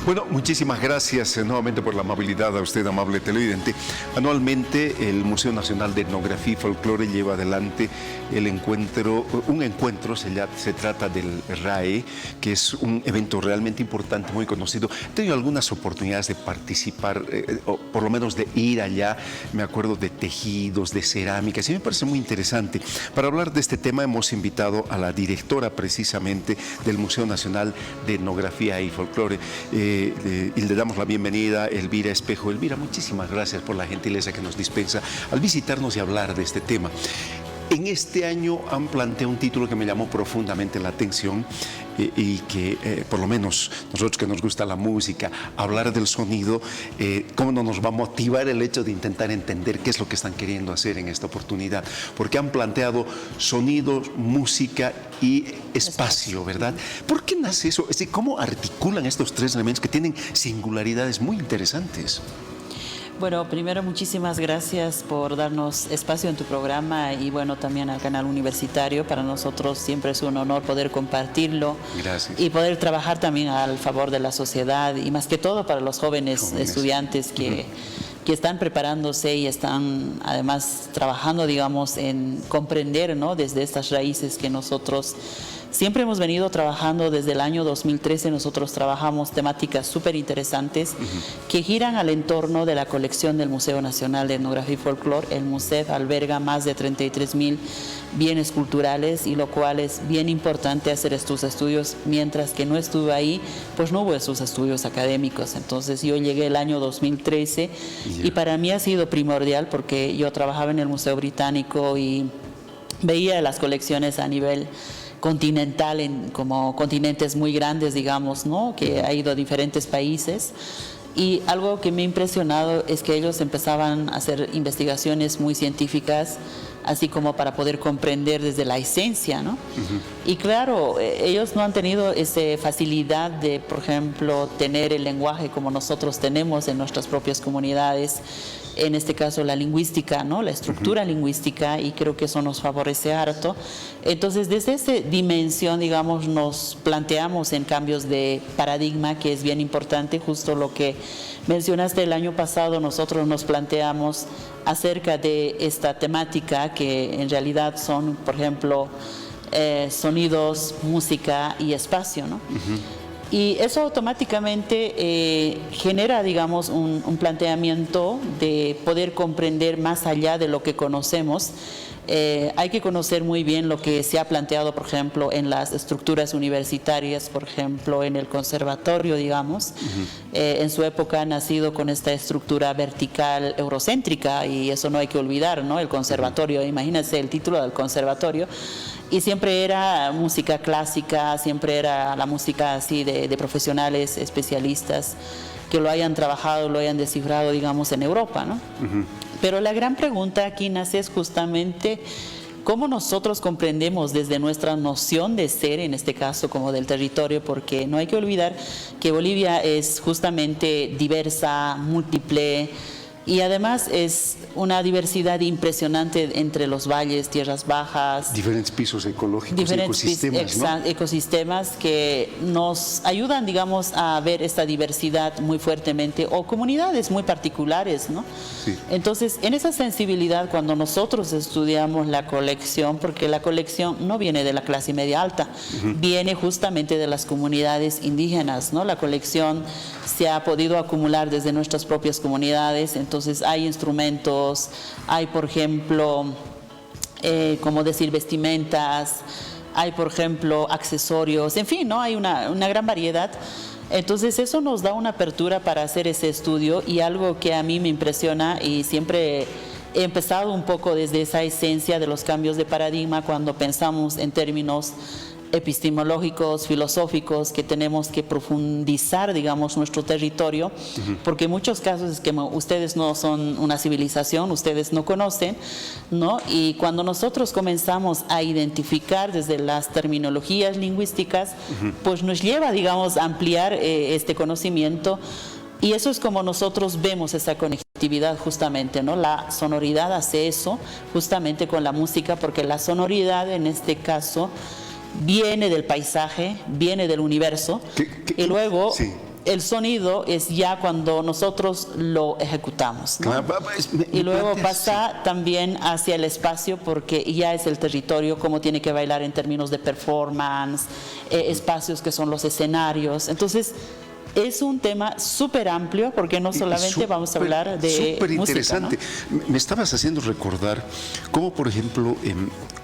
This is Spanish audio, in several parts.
Bueno, muchísimas gracias nuevamente por la amabilidad a usted, amable televidente. Anualmente el Museo Nacional de Etnografía y Folclore lleva adelante un encuentro, se trata del RAE, que es un evento realmente importante, muy conocido. He tenido algunas oportunidades de participar, o por lo menos de ir allá. Me acuerdo de tejidos, de cerámicas, y me parece muy interesante. Para hablar de este tema hemos invitado a la directora precisamente del Museo Nacional de Etnografía y Folclore, y le damos la bienvenida, Elvira Espejo. Elvira, muchísimas gracias por la gentileza que nos dispensa al visitarnos y hablar de este tema. En este año han planteado un título que me llamó profundamente la atención y que por lo menos nosotros que nos gusta la música, hablar del sonido, cómo no nos va a motivar el hecho de intentar entender qué es lo que están queriendo hacer en esta oportunidad, porque han planteado sonidos, música y espacio, ¿verdad? ¿Por qué nace eso? Es decir, ¿cómo articulan estos tres elementos que tienen singularidades muy interesantes? Bueno, primero muchísimas gracias por darnos espacio en tu programa y bueno, también al canal universitario. Para nosotros siempre es un honor poder compartirlo. Gracias. Y poder trabajar también al favor de la sociedad y más que todo para los jóvenes estudiantes que están preparándose y están además trabajando, digamos, en comprender, ¿no?, desde estas raíces que nosotros siempre hemos venido trabajando. Desde el año 2013 nosotros trabajamos temáticas súper interesantes que giran al entorno de la colección del Museo Nacional de Etnografía y Folclore. El MUSEF alberga más de 33.000 bienes culturales, y lo cual es bien importante hacer estos estudios. Mientras que no estuve ahí, pues no hubo esos estudios académicos. Entonces yo llegué el año 2013 y para mí ha sido primordial porque yo trabajaba en el Museo Británico y veía las colecciones a nivel continental, como continentes muy grandes, digamos, ¿no?, que ha ido a diferentes países. Y algo que me ha impresionado es que ellos empezaban a hacer investigaciones muy científicas, así como para poder comprender desde la esencia, ¿no? Y claro, ellos no han tenido esa facilidad de, por ejemplo, tener el lenguaje como nosotros tenemos en nuestras propias comunidades, en este caso la lingüística, ¿no?, la estructura lingüística, y creo que eso nos favorece harto. Entonces, desde esa dimensión, digamos, nos planteamos en cambios de paradigma, que es bien importante. Justo lo que mencionaste el año pasado, nosotros nos planteamos acerca de esta temática, que en realidad son, por ejemplo, sonidos, música y espacio, ¿no? Y eso automáticamente genera, digamos, un planteamiento de poder comprender más allá de lo que conocemos. Hay que conocer muy bien lo que se ha planteado, por ejemplo, en las estructuras universitarias, por ejemplo, en el conservatorio, digamos. En su época ha nacido con esta estructura vertical eurocéntrica, y eso no hay que olvidar, ¿no? El conservatorio, imagínense el título del conservatorio. Y siempre era música clásica, siempre era la música así de profesionales, especialistas, que lo hayan trabajado, lo hayan descifrado, digamos, en Europa, ¿no? Pero la gran pregunta aquí nace es justamente cómo nosotros comprendemos desde nuestra noción de ser, en este caso como del territorio, porque no hay que olvidar que Bolivia es justamente diversa, múltiple, y además es una diversidad impresionante entre los valles, tierras bajas. Diferentes pisos ecológicos, ecosistemas, ¿no? Ecosistemas que nos ayudan, digamos, a ver esta diversidad muy fuertemente, o comunidades muy particulares, ¿no? Sí. Entonces, en esa sensibilidad, cuando nosotros estudiamos la colección, porque la colección no viene de la clase media alta, viene justamente de las comunidades indígenas, ¿no? La colección se ha podido acumular desde nuestras propias comunidades. Entonces hay instrumentos, hay, por ejemplo, como decir, vestimentas, hay, por ejemplo, accesorios, en fin, ¿no? Hay una gran variedad. Entonces eso nos da una apertura para hacer ese estudio, y algo que a mí me impresiona, y siempre he empezado un poco desde esa esencia de los cambios de paradigma cuando pensamos en términos epistemológicos, filosóficos, que tenemos que profundizar, digamos, nuestro territorio, porque en muchos casos es que ustedes no son una civilización, ustedes no conocen, ¿no? Y cuando nosotros comenzamos a identificar desde las terminologías lingüísticas, pues nos lleva, digamos, a ampliar este conocimiento. Y eso es como nosotros vemos esa conectividad justamente, ¿no? La sonoridad hace eso justamente con la música, porque la sonoridad en este caso viene del paisaje, viene del universo, y luego el sonido es ya cuando nosotros lo ejecutamos, ¿no? Y luego pasa también hacia el espacio, porque ya es el territorio, cómo tiene que bailar en términos de performance, espacios que son los escenarios. Entonces, es un tema súper amplio, porque no solamente vamos a hablar de súper interesante, ¿no? Me estabas haciendo recordar cómo, por ejemplo,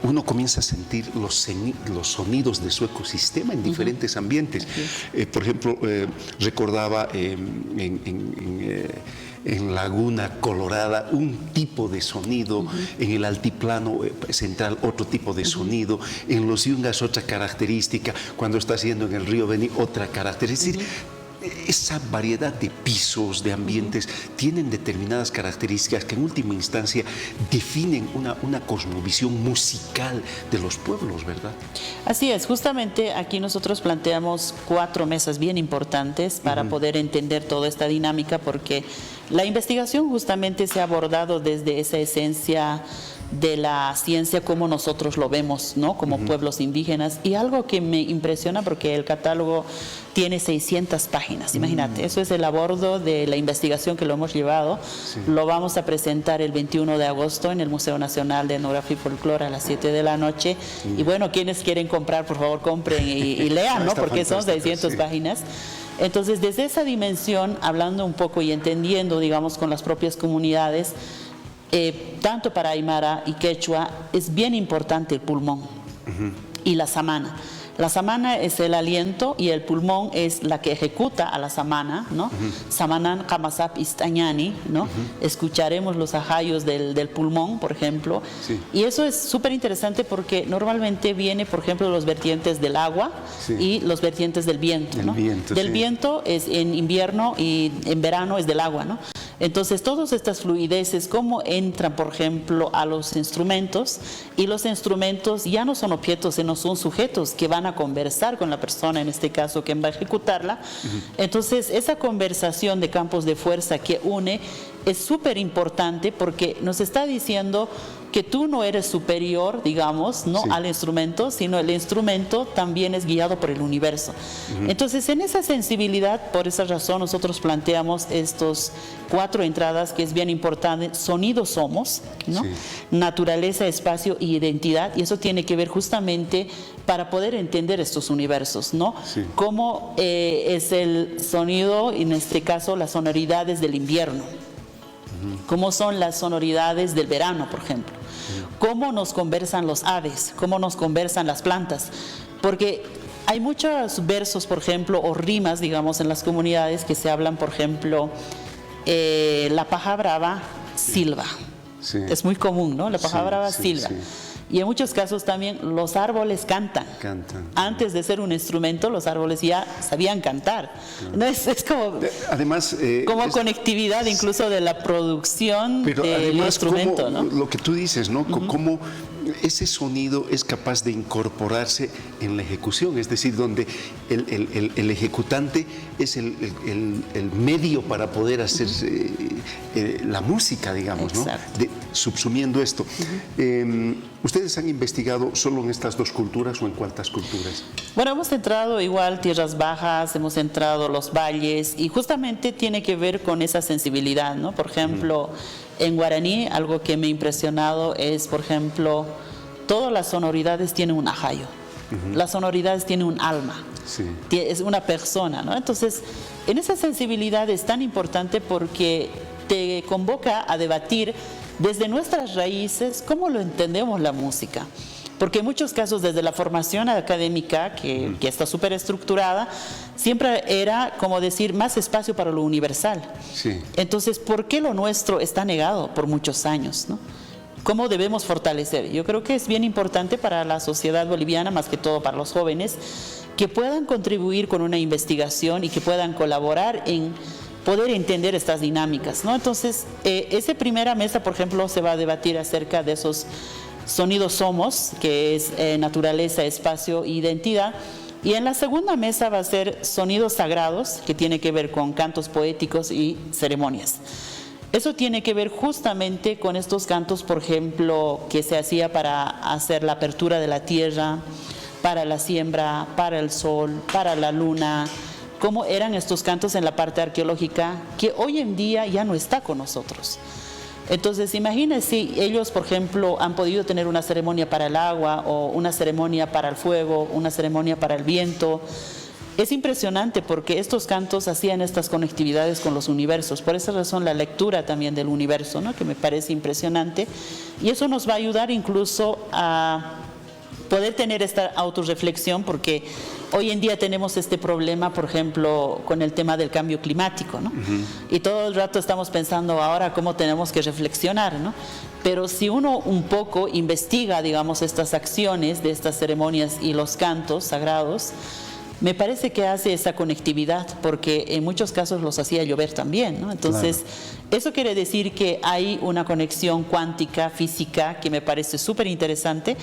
uno comienza a sentir los sonidos de su ecosistema en diferentes ambientes. Por ejemplo, recordaba en Laguna Colorada un tipo de sonido, en el altiplano central otro tipo de sonido, en los Yungas otra característica, cuando está haciendo en el río Beni otra característica. Es decir, esa variedad de pisos, de ambientes, tienen determinadas características que en última instancia definen una cosmovisión musical de los pueblos, ¿verdad? Así es, justamente aquí nosotros planteamos 4 mesas bien importantes para poder entender toda esta dinámica, porque la investigación justamente se ha abordado desde esa esencia de la ciencia, como nosotros lo vemos, ¿no? Como pueblos indígenas. Y algo que me impresiona, porque el catálogo tiene 600 páginas, imagínate, eso es el abordo de la investigación que lo hemos llevado. Lo vamos a presentar el 21 de agosto en el Museo Nacional de Etnografía y Folclore a las 7 de la noche. Y bueno, quienes quieren comprar, por favor compren y lean, ¿no? Porque son 600 páginas. Entonces, desde esa dimensión, hablando un poco y entendiendo, digamos, con las propias comunidades, tanto para Aymara y Quechua, es bien importante el pulmón y la samana. La samana es el aliento y el pulmón es la que ejecuta a la samana, ¿no? Samanan kamasap istañani, ¿no? Escucharemos los ajayos del pulmón, por ejemplo. Y eso es súper interesante, porque normalmente viene, por ejemplo, los vertientes del agua y los vertientes del viento, ¿no? Del viento es en invierno y en verano es del agua, ¿no? Entonces, todas estas fluideces, cómo entran, por ejemplo, a los instrumentos, y los instrumentos ya no son objetos, sino son sujetos que van a conversar con la persona, en este caso, quien va a ejecutarla. Entonces, esa conversación de campos de fuerza que une es súper importante, porque nos está diciendo que tú no eres superior, digamos, no al instrumento, sino el instrumento también es guiado por el universo. Entonces, en esa sensibilidad, por esa razón, nosotros planteamos estos 4 entradas, que es bien importante. Sonidos somos, ¿no? Naturaleza, espacio y identidad, y eso tiene que ver justamente para poder entender estos universos, ¿no? Cómo es el sonido, en este caso, las sonoridades del invierno. Cómo son las sonoridades del verano, por ejemplo. Cómo nos conversan los aves, cómo nos conversan las plantas. Porque hay muchos versos, por ejemplo, o rimas, digamos, en las comunidades que se hablan, por ejemplo, la paja brava silba. Es muy común, ¿no? La paja brava silba. Y en muchos casos también los árboles cantan. Antes de ser un instrumento, los árboles ya sabían cantar. ¿No? Es como, además, como conectividad incluso de la producción del instrumento, ¿no? Lo que tú dices, ¿no? Cómo ese sonido es capaz de incorporarse en la ejecución, es decir, donde el ejecutante es el medio para poder hacer la música, digamos, ¿no? Subsumiendo esto. ¿Ustedes han investigado solo en estas 2 culturas o en cuántas culturas? Bueno, hemos entrado igual tierras bajas, hemos entrado los valles, y justamente tiene que ver con esa sensibilidad, ¿no? Por ejemplo, en guaraní, algo que me ha impresionado es, por ejemplo, todas las sonoridades tienen un ajayo. Las sonoridades tienen un alma. Es una persona, ¿no? Entonces, en esa sensibilidad es tan importante, porque te convoca a debatir desde nuestras raíces cómo lo entendemos la música. Porque en muchos casos, desde la formación académica, que está súper estructurada, siempre era como decir más espacio para lo universal. Entonces, ¿por qué lo nuestro está negado por muchos años, ¿no? ¿Cómo debemos fortalecer? Yo creo que es bien importante para la sociedad boliviana, más que todo para los jóvenes, que puedan contribuir con una investigación y que puedan colaborar en poder entender estas dinámicas, ¿no? Entonces, esa primera mesa, por ejemplo, se va a debatir acerca de esos sonidos somos, que es naturaleza, espacio e identidad. Y en la segunda mesa va a ser sonidos sagrados, que tiene que ver con cantos poéticos y ceremonias. Eso tiene que ver justamente con estos cantos, por ejemplo, que se hacía para hacer la apertura de la tierra, para la siembra, para el sol, para la luna, cómo eran estos cantos en la parte arqueológica, que hoy en día ya no está con nosotros. Entonces, imagínense si ellos, por ejemplo, han podido tener una ceremonia para el agua, o una ceremonia para el fuego, una ceremonia para el viento. Es impresionante porque estos cantos hacían estas conectividades con los universos. Por esa razón la lectura también del universo, ¿no?, que me parece impresionante. Y eso nos va a ayudar incluso a poder tener esta autorreflexión, porque hoy en día tenemos este problema, por ejemplo, con el tema del cambio climático, ¿no? Y todo el rato estamos pensando ahora cómo tenemos que reflexionar, ¿no? Pero si uno un poco investiga, digamos, estas acciones de estas ceremonias y los cantos sagrados, me parece que hace esa conectividad, porque en muchos casos los hacía llover también, ¿no? Entonces, eso quiere decir que hay una conexión cuántica, física, que me parece súper interesante,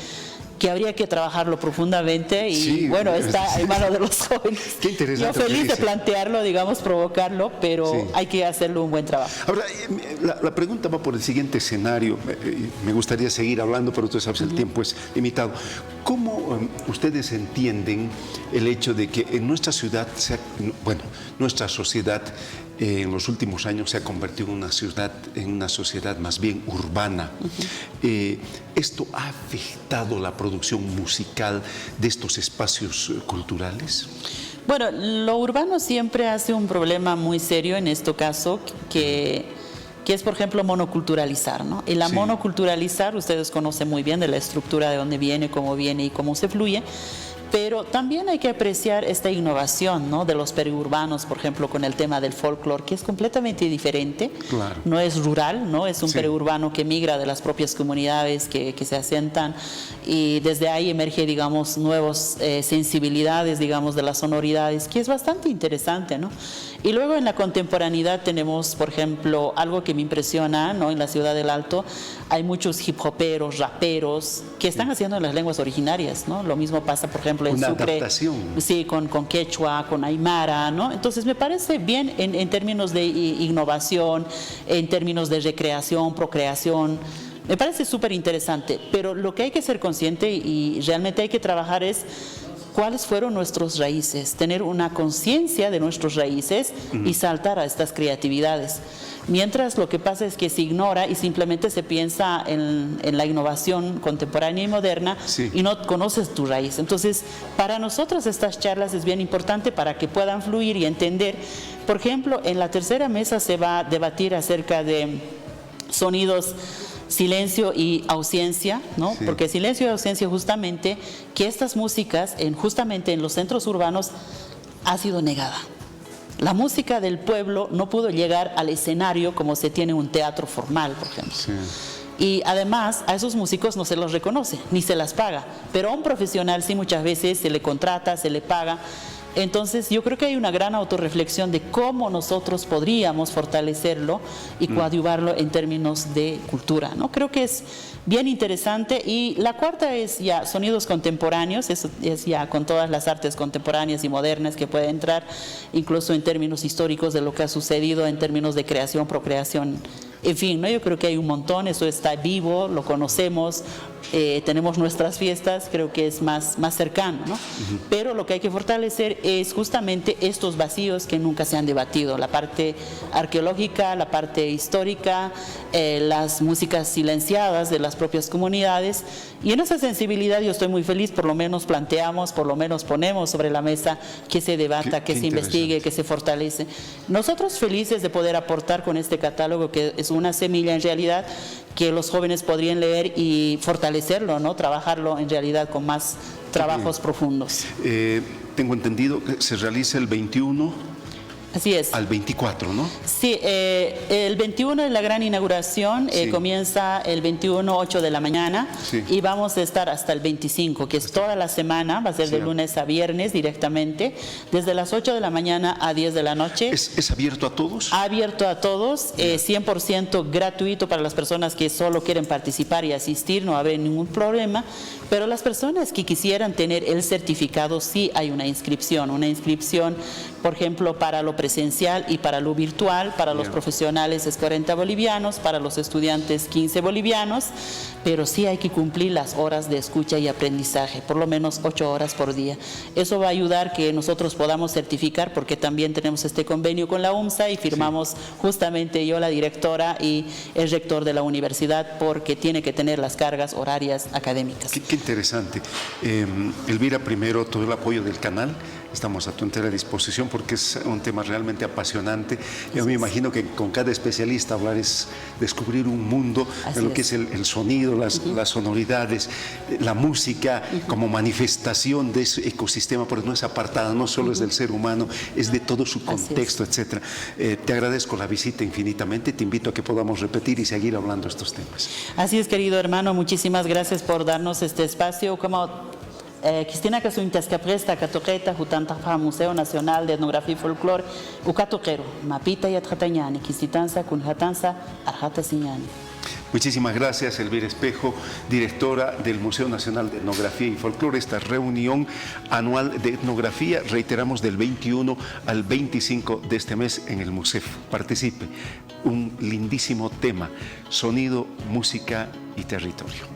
que habría que trabajarlo profundamente y sí, bueno, está en manos de los jóvenes. Qué interesante. Yo feliz de plantearlo, digamos, provocarlo, pero sí, hay que hacerlo un buen trabajo. Ahora, la pregunta va por el siguiente escenario. Me gustaría seguir hablando, pero tú sabes, el tiempo es limitado. ¿Cómo ustedes entienden el hecho de que en nuestra ciudad, nuestra sociedad en los últimos años se ha convertido en una sociedad más bien urbana? ¿Esto ha afectado la producción musical de estos espacios culturales? Bueno, lo urbano siempre hace un problema muy serio en este caso, que es, por ejemplo, monoculturalizar, ¿no? Y la monoculturalizar, ustedes conocen muy bien de la estructura de dónde viene y cómo se fluye. Pero también hay que apreciar esta innovación, ¿no?, de los periurbanos, por ejemplo, con el tema del folclore, que es completamente diferente. Claro. No es rural, ¿no? Es un periurbano que migra de las propias comunidades que se asientan, y desde ahí emerge, digamos, nuevas sensibilidades, digamos, de las sonoridades, que es bastante interesante, ¿no? Y luego en la contemporaneidad tenemos, por ejemplo, algo que me impresiona, ¿no? En la ciudad del Alto hay muchos hip hoperos, raperos, que están haciendo en las lenguas originarias, ¿no? Lo mismo pasa, por ejemplo, en Sucre. Adaptación. Sí, con quechua, con aymara, ¿no? Entonces me parece bien en términos de innovación, en términos de recreación, procreación. Me parece súper interesante, pero lo que hay que ser consciente y realmente hay que trabajar es cuáles fueron nuestras raíces, tener una conciencia de nuestras raíces y saltar a estas creatividades. Mientras lo que pasa es que se ignora y simplemente se piensa en la innovación contemporánea y moderna y no conoces tu raíz. Entonces, para nosotros estas charlas es bien importante para que puedan fluir y entender. Por ejemplo, en la tercera mesa se va a debatir acerca de sonidos, silencio y ausencia, ¿no? Sí. Porque silencio y ausencia, justamente, que estas músicas, justamente en los centros urbanos, ha sido negada. La música del pueblo no pudo llegar al escenario como se tiene un teatro formal, por ejemplo. Sí. Y además a esos músicos no se los reconoce, ni se las paga. Pero a un profesional sí muchas veces se le contrata, se le paga. Entonces yo creo que hay una gran autorreflexión de cómo nosotros podríamos fortalecerlo y coadyuvarlo en términos de cultura, ¿no? Creo que es bien interesante. Y la cuarta es ya sonidos contemporáneos, eso es ya con todas las artes contemporáneas y modernas que puede entrar, incluso en términos históricos de lo que ha sucedido en términos de creación, procreación, en fin, ¿no? Yo creo que hay un montón, eso está vivo, lo conocemos, tenemos nuestras fiestas, creo que es más cercano, ¿no? Pero lo que hay que fortalecer es justamente estos vacíos que nunca se han debatido, la parte arqueológica, la parte histórica, las músicas silenciadas de las propias comunidades. Y en esa sensibilidad yo estoy muy feliz, por lo menos planteamos, por lo menos ponemos sobre la mesa que se debata, que se investigue, que se fortalece. Nosotros felices de poder aportar con este catálogo, que es una semilla en realidad que los jóvenes podrían leer y fortalecerlo, ¿no? Trabajarlo en realidad con más trabajos profundos. Tengo entendido que se realiza el 21... Así es. Al 24, ¿no? Sí, el 21 es la gran inauguración, comienza el 21, 8 de la mañana, y vamos a estar hasta el 25, que es toda la semana, va a ser de lunes a viernes directamente, desde las 8 de la mañana a 10 de la noche. ¿Es abierto a todos? Abierto a todos, 100% gratuito para las personas que solo quieren participar y asistir, no va a haber ningún problema, pero las personas que quisieran tener el certificado, sí hay una inscripción, por ejemplo, para lo presencial y para lo virtual. Para los profesionales es 40 bolivianos, para los estudiantes 15 bolivianos, pero sí hay que cumplir las horas de escucha y aprendizaje, por lo menos 8 horas por día. Eso va a ayudar que nosotros podamos certificar, porque también tenemos este convenio con la UMSA y firmamos justamente yo, la directora, y el rector de la universidad, porque tiene que tener las cargas horarias académicas. Qué interesante. Elvira, primero, todo el apoyo del canal. Estamos a tu entera disposición porque es un tema realmente apasionante. Yo me imagino que con cada especialista hablar es descubrir un mundo de lo que es el sonido, las sonoridades, la música como manifestación de ese ecosistema, porque no es apartada, no solo es del ser humano, es de todo su contexto, etc. Te agradezco la visita infinitamente, te invito a que podamos repetir y seguir hablando de estos temas. Así es, querido hermano, muchísimas gracias por darnos este espacio. Cristina Casuintas Capresta, Catoqueta, Jutantafa, Museo Nacional de Etnografía y Folclore, Ucatoquero, Mapita y Atratañani, Quistitanza, Cunjatanza, Arjata Siñani. Muchísimas gracias, Elvira Espejo, directora del Museo Nacional de Etnografía y Folclore. Esta reunión anual de etnografía, reiteramos, del 21 al 25 de este mes en el MUSEF. Participe. Un lindísimo tema: sonido, música y territorio.